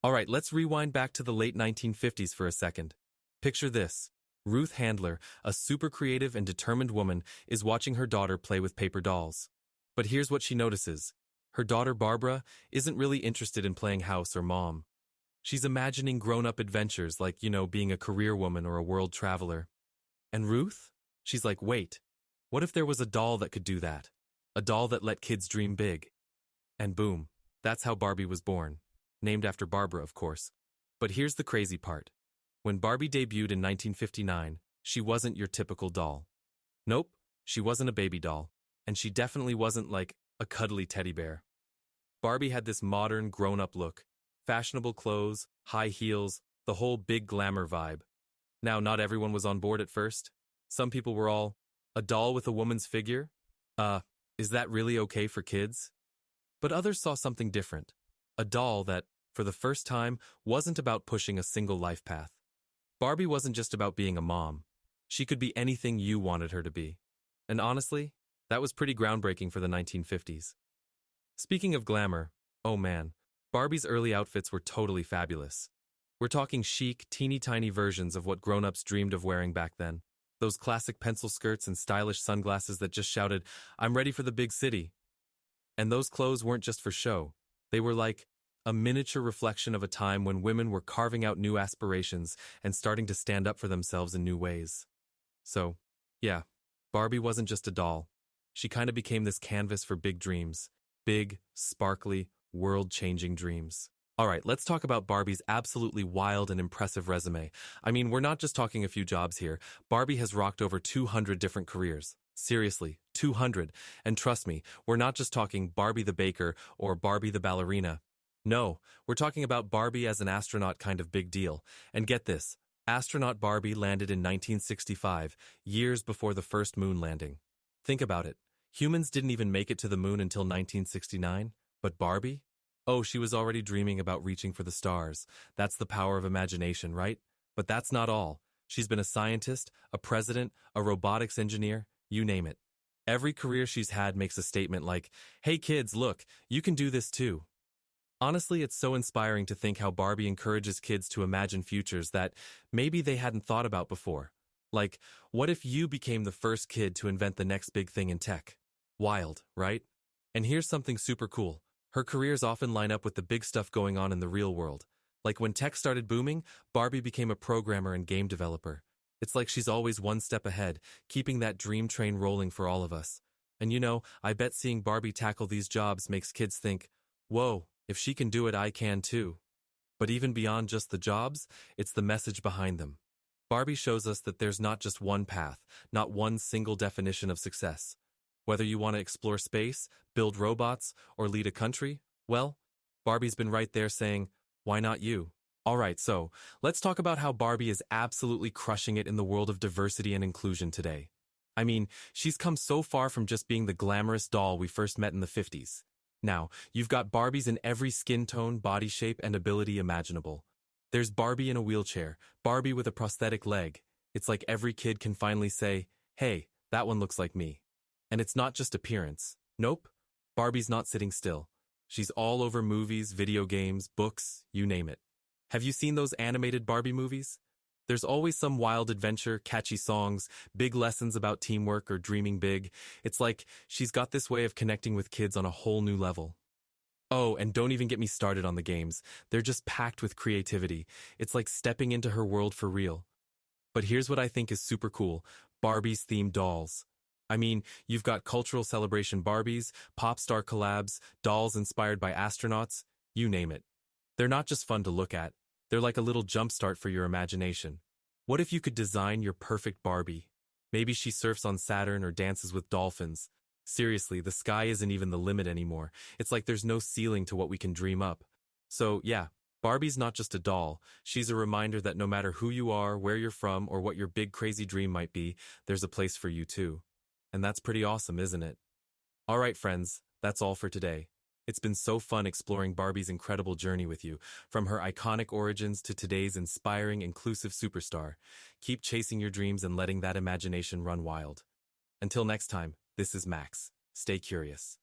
Alright, let's rewind back to the late 1950s for a second. Picture this. Ruth Handler, a super creative and determined woman, is watching her daughter play with paper dolls. But here's what she notices. Her daughter Barbara isn't really interested in playing house or mom. She's imagining grown-up adventures like, being a career woman or a world traveler. And Ruth? She's like, wait, what if there was a doll that could do that? A doll that let kids dream big. And boom, that's how Barbie was born. Named after Barbara, of course. But here's the crazy part. When Barbie debuted in 1959, she wasn't your typical doll. Nope, she wasn't a baby doll. And she definitely wasn't like a cuddly teddy bear. Barbie had this modern, grown-up look. Fashionable clothes, high heels, the whole big glamour vibe. Now, not everyone was on board at first. Some people were all, a doll with a woman's figure? Is that really okay for kids? But others saw something different. A doll that, for the first time, wasn't about pushing a single life path. Barbie wasn't just about being a mom. She could be anything you wanted her to be. And honestly, that was pretty groundbreaking for the 1950s. Speaking of glamour, oh man, Barbie's early outfits were totally fabulous. We're talking chic, teeny-tiny versions of what grown-ups dreamed of wearing back then. Those classic pencil skirts and stylish sunglasses that just shouted, "I'm ready for the big city." And those clothes weren't just for show. They were like a miniature reflection of a time when women were carving out new aspirations and starting to stand up for themselves in new ways. So, yeah, Barbie wasn't just a doll. She kind of became this canvas for big dreams. Big, sparkly, world-changing dreams. Alright, let's talk about Barbie's absolutely wild and impressive resume. I mean, we're not just talking a few jobs here. Barbie has rocked over 200 different careers. Seriously, 200. And trust me, we're not just talking Barbie the baker or Barbie the ballerina. No, we're talking about Barbie as an astronaut kind of big deal. And get this, astronaut Barbie landed in 1965, years before the first moon landing. Think about it. Humans didn't even make it to the moon until 1969, but Barbie? Oh, she was already dreaming about reaching for the stars. That's the power of imagination, right? But that's not all. She's been a scientist, a president, a robotics engineer, you name it. Every career she's had makes a statement like, "Hey kids, look, you can do this too." Honestly, it's so inspiring to think how Barbie encourages kids to imagine futures that maybe they hadn't thought about before. Like, what if you became the first kid to invent the next big thing in tech? Wild, right? And here's something super cool. Her careers often line up with the big stuff going on in the real world. Like when tech started booming, Barbie became a programmer and game developer. It's like she's always one step ahead, keeping that dream train rolling for all of us. And I bet seeing Barbie tackle these jobs makes kids think, whoa, if she can do it, I can too. But even beyond just the jobs, it's the message behind them. Barbie shows us that there's not just one path, not one single definition of success. Whether you want to explore space, build robots, or lead a country, well, Barbie's been right there saying, why not you? Alright, so let's talk about how Barbie is absolutely crushing it in the world of diversity and inclusion today. I mean, she's come so far from just being the glamorous doll we first met in the 50s. Now, you've got Barbies in every skin tone, body shape, and ability imaginable. There's Barbie in a wheelchair, Barbie with a prosthetic leg. It's like every kid can finally say, hey, that one looks like me. And it's not just appearance. Nope, Barbie's not sitting still. She's all over movies, video games, books, you name it. Have you seen those animated Barbie movies? There's always some wild adventure, catchy songs, big lessons about teamwork or dreaming big. It's like she's got this way of connecting with kids on a whole new level. Oh, and don't even get me started on the games. They're just packed with creativity. It's like stepping into her world for real. But here's what I think is super cool. Barbie's themed dolls. I mean, you've got cultural celebration Barbies, pop star collabs, dolls inspired by astronauts, you name it. They're not just fun to look at. They're like a little jumpstart for your imagination. What if you could design your perfect Barbie? Maybe she surfs on Saturn or dances with dolphins. Seriously, the sky isn't even the limit anymore. It's like there's no ceiling to what we can dream up. So, yeah, Barbie's not just a doll. She's a reminder that no matter who you are, where you're from, or what your big crazy dream might be, there's a place for you too. And that's pretty awesome, isn't it? Alright friends, that's all for today. It's been so fun exploring Barbie's incredible journey with you, from her iconic origins to today's inspiring, inclusive superstar. Keep chasing your dreams and letting that imagination run wild. Until next time, this is Max. Stay curious.